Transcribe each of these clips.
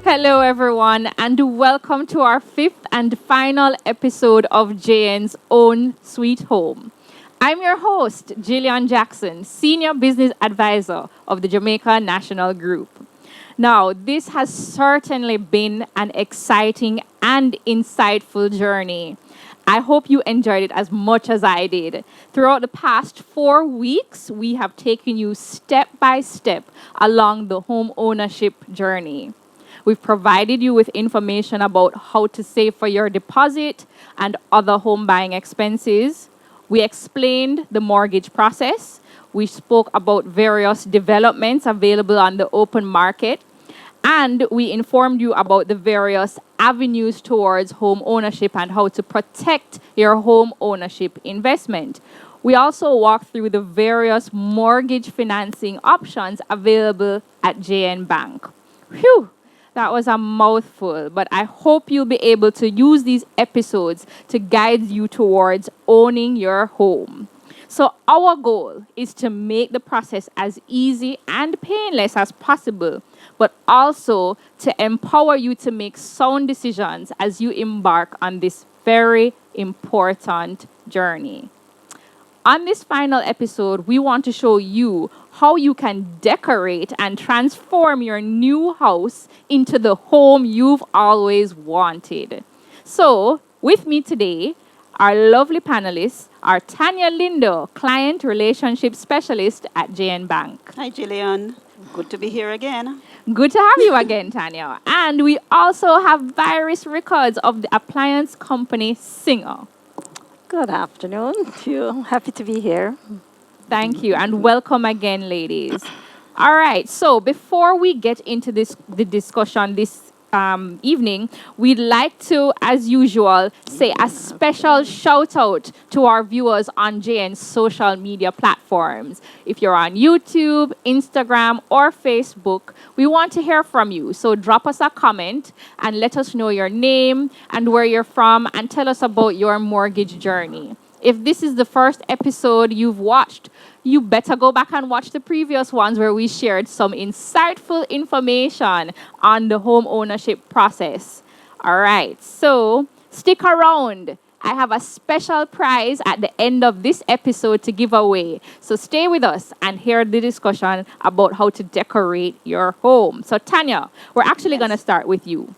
Hello, everyone, and welcome to our fifth and final episode of JN's Own Sweet Home. I'm your host, Jillian Jackson, Senior Business Advisor of the Jamaica National Group. Now, this has certainly been an exciting and insightful journey. I hope you enjoyed it as much as I did. Throughout the past 4 weeks, we have taken you step by step along the home ownership journey. We've provided you with information about how to save for your deposit and other home buying expenses. We explained the mortgage process. We spoke about various developments available on the open market. And we informed you about the various avenues towards home ownership and how to protect your home ownership investment. We also walked through the various mortgage financing options available at JN Bank. Phew! That was a mouthful, but I hope you'll be able to use these episodes to guide you towards owning your home. So our goal is to make the process as easy and painless as possible, but also to empower you to make sound decisions as you embark on this very important journey. On this final episode, we want to show you how you can decorate and transform your new house into the home you've always wanted. So, with me today, our lovely panelists are Tanya Lindo, Client Relationship Specialist at JN Bank. Hi, Jillian. Good to be here again. Good to have you again, Tanya. And we also have Viris Rickards of the appliance company Singer. Good afternoon to you. Happy to be here. Thank you, and welcome again, ladies. All right, so before we get into the discussion this evening, we'd like to, as usual, say a special shout out to our viewers on JN's social media platforms. If you're on YouTube, Instagram, or Facebook, we want to hear from you. So drop us a comment and let us know your name and where you're from and tell us about your mortgage journey. If this is the first episode you've watched, you better go back and watch the previous ones where we shared some insightful information on the home ownership process. All right, so stick around. I have a special prize at the end of this episode to give away. So stay with us and hear the discussion about how to decorate your home. So Tanya, we're actually going to start with you.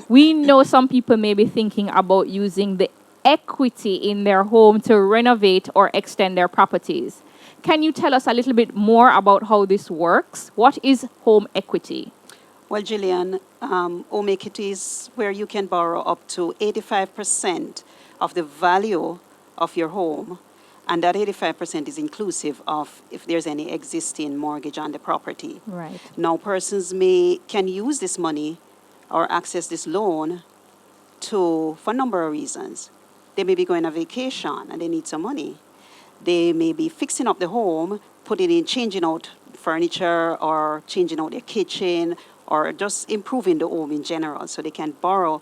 We know some people may be thinking about using the equity in their home to renovate or extend their properties. Can you tell us a little bit more about how this works? What is home equity? Well, Jillian, home equity is where you can borrow up to 85% of the value of your home. And that 85% is inclusive of if there's any existing mortgage on the property. Right. Now, persons can use this money or access this loan for a number of reasons. They may be going on vacation and they need some money. They may be fixing up the home, changing out furniture or changing out their kitchen or just improving the home in general. So they can borrow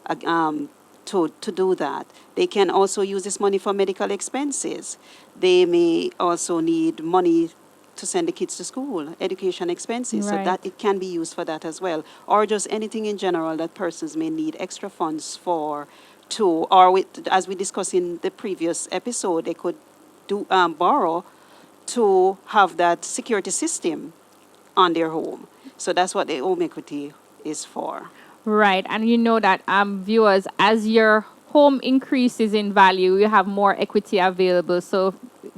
to do that. They can also use this money for medical expenses. They may also need money to send the kids to school, education expenses. Right. So that it can be used for that as well. Or just anything in general that persons may need extra funds for as we discussed in the previous episode, they could borrow to have that security system on their home. So that's what the home equity is for. Right, and you know that viewers, as your home increases in value, you have more equity available. So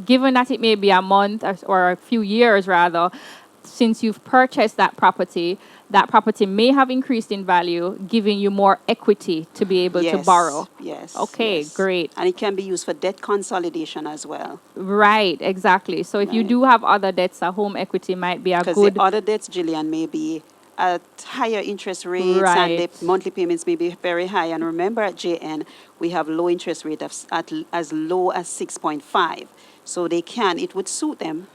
given that it may be a month or a few years rather, since you've purchased that property may have increased in value, giving you more equity to be able to borrow. Yes. Okay, yes. great. And it can be used for debt consolidation as well. Right, exactly. So if you Right. do have other debts, a home equity might be a Because good... the other debts, Jillian, may be at higher interest rates Right. and the monthly payments may be very high. And remember at JN, we have low interest rate at as low as 6.5. So it would suit them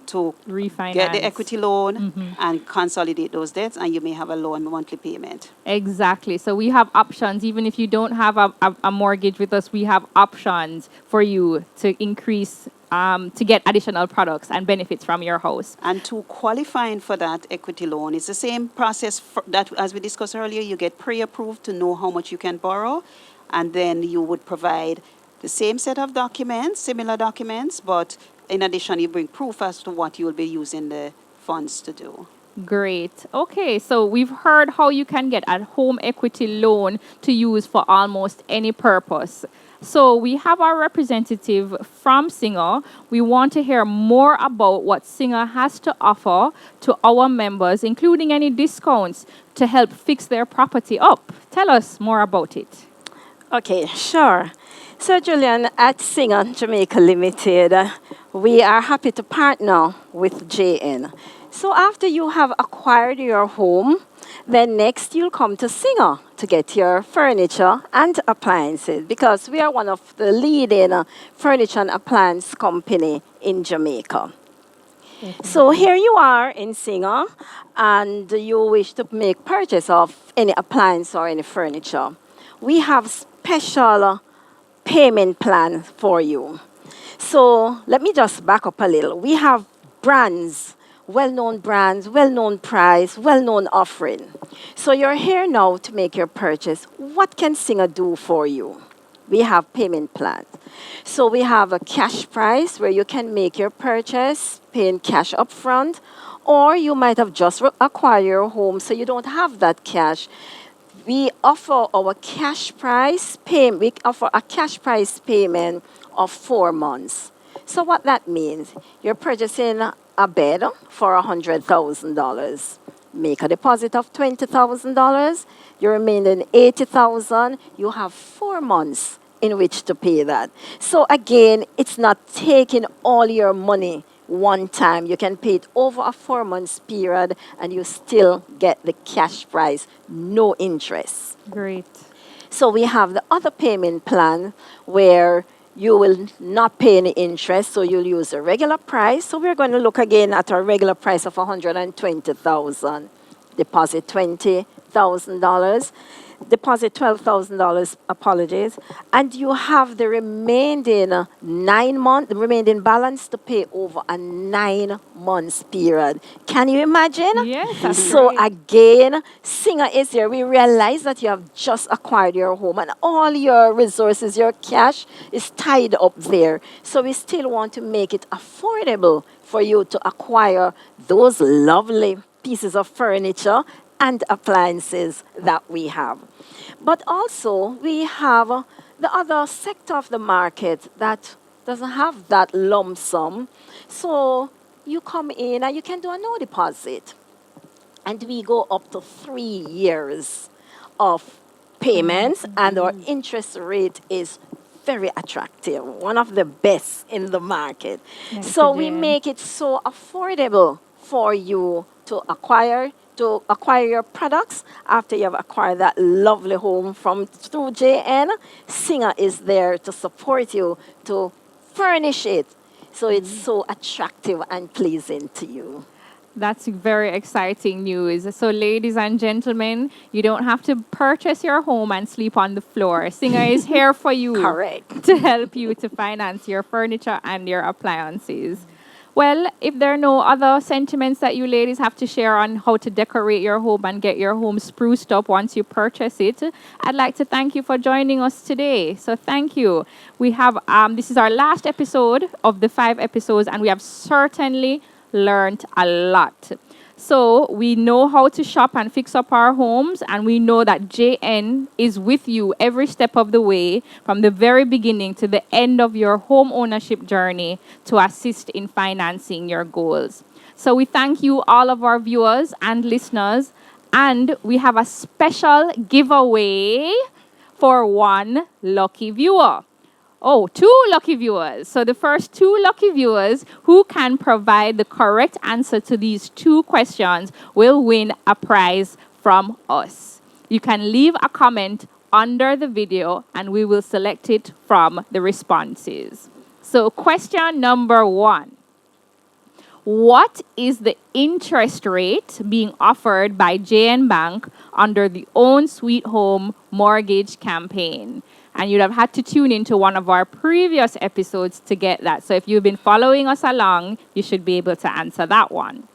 to Refinance. get the equity loan and consolidate those debts, and you may have a low monthly payment. Exactly. So we have options. Even if you don't have a mortgage with us, we have options for you to increase, to get additional products and benefits from your house. And to qualifying for that equity loan, it's the same process that, as we discussed earlier, you get pre-approved to know how much you can borrow, and then you would provide the same set of documents, similar documents, but in addition, you bring proof as to what you will be using the funds to do. Great. Okay, so we've heard how you can get a home equity loan to use for almost any purpose. So we have our representative from Singer. We want to hear more about what Singer has to offer to our members, including any discounts to help fix their property up. Tell us more about it. Okay, sure. So, Julian, at Singer Jamaica Limited, we are happy to partner with JN. So, after you have acquired your home, then next you'll come to Singer to get your furniture and appliances, because we are one of the leading furniture and appliance company in Jamaica. So here you are in Singer, and you wish to make purchase of any appliance or any furniture. We have special payment plan for you. So let me just back up a little. We have brands, well-known price, well-known offering. So you're here now to make your purchase. What can Singer do for you? We have payment plans. So we have a cash price where you can make your purchase, paying cash upfront, or you might have just acquired your home, so you don't have that cash. We offer our cash price payment. We offer a cash price payment of 4 months. So what that means, you're purchasing a bed for $100,000. Make a deposit of $20,000. Your remaining $80,000. You have 4 months in which to pay that. So again, it's not taking all your money one time. You can pay it over a 4 months period, and you still get the cash price, no interest. Great. So we have the other payment plan where you will not pay any interest, so you'll use the regular price. So we're going to look again at our regular price of $120,000. Deposit $20,000. Deposit $12,000, apologies, and you have the remaining 9 months, the remaining balance to pay over a 9 months period. Can you imagine? Yes, that's So great. again, Singer is here. We realize that you have just acquired your home and all your resources, your cash is tied up there. So we still want to make it affordable for you to acquire those lovely pieces of furniture and appliances that we have. But also, we have the other sector of the market that doesn't have that lump sum. So you come in and you can do a no deposit. And we go up to 3 years of payments, and our interest rate is very attractive, one of the best in the market. Thanks So we again. make it so affordable for you to acquire your products after you have acquired that lovely home through JN. Singer is there to support you to furnish it so it's so attractive and pleasing to you. That's very exciting news. So, ladies and gentlemen, you don't have to purchase your home and sleep on the floor. Singer is here for you. Correct. To help you to finance your furniture and your appliances. Well, if there are no other sentiments that you ladies have to share on how to decorate your home and get your home spruced up once you purchase it, I'd like to thank you for joining us today. So thank you. We have this is our last episode of the 5 episodes, and we have certainly learned a lot. So we know how to shop and fix up our homes, and we know that JN is with you every step of the way, from the very beginning to the end of your home ownership journey, to assist in financing your goals. So we thank you, all of our viewers and listeners, and we have a special giveaway for one lucky viewer. Oh, 2 lucky viewers. So the first 2 lucky viewers who can provide the correct answer to these 2 questions will win a prize from us. You can leave a comment under the video and we will select it from the responses. So question number 1. What is the interest rate being offered by JN Bank under the Own Sweet Home mortgage campaign? And you'd have had to tune into one of our previous episodes to get that. So if you've been following us along, you should be able to answer that one.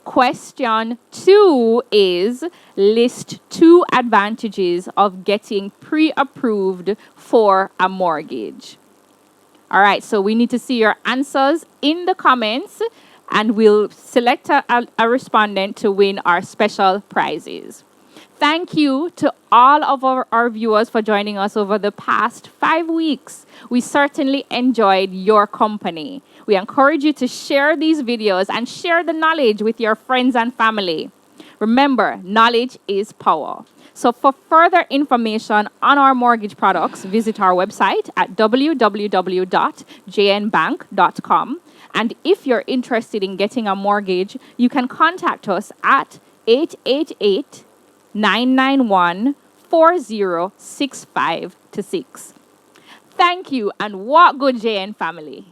Question 2 is list 2 advantages of getting pre-approved for a mortgage. All right, so we need to see your answers in the comments, and we'll select a respondent to win our special prizes. Thank you to all of our viewers for joining us over the past 5 weeks. We certainly enjoyed your company. We encourage you to share these videos and share the knowledge with your friends and family. Remember, knowledge is power. So for further information on our mortgage products, visit our website at www.jnbank.com. And if you're interested in getting a mortgage, you can contact us at 888-991-4065 to 6. Thank you, and walk good, JN family.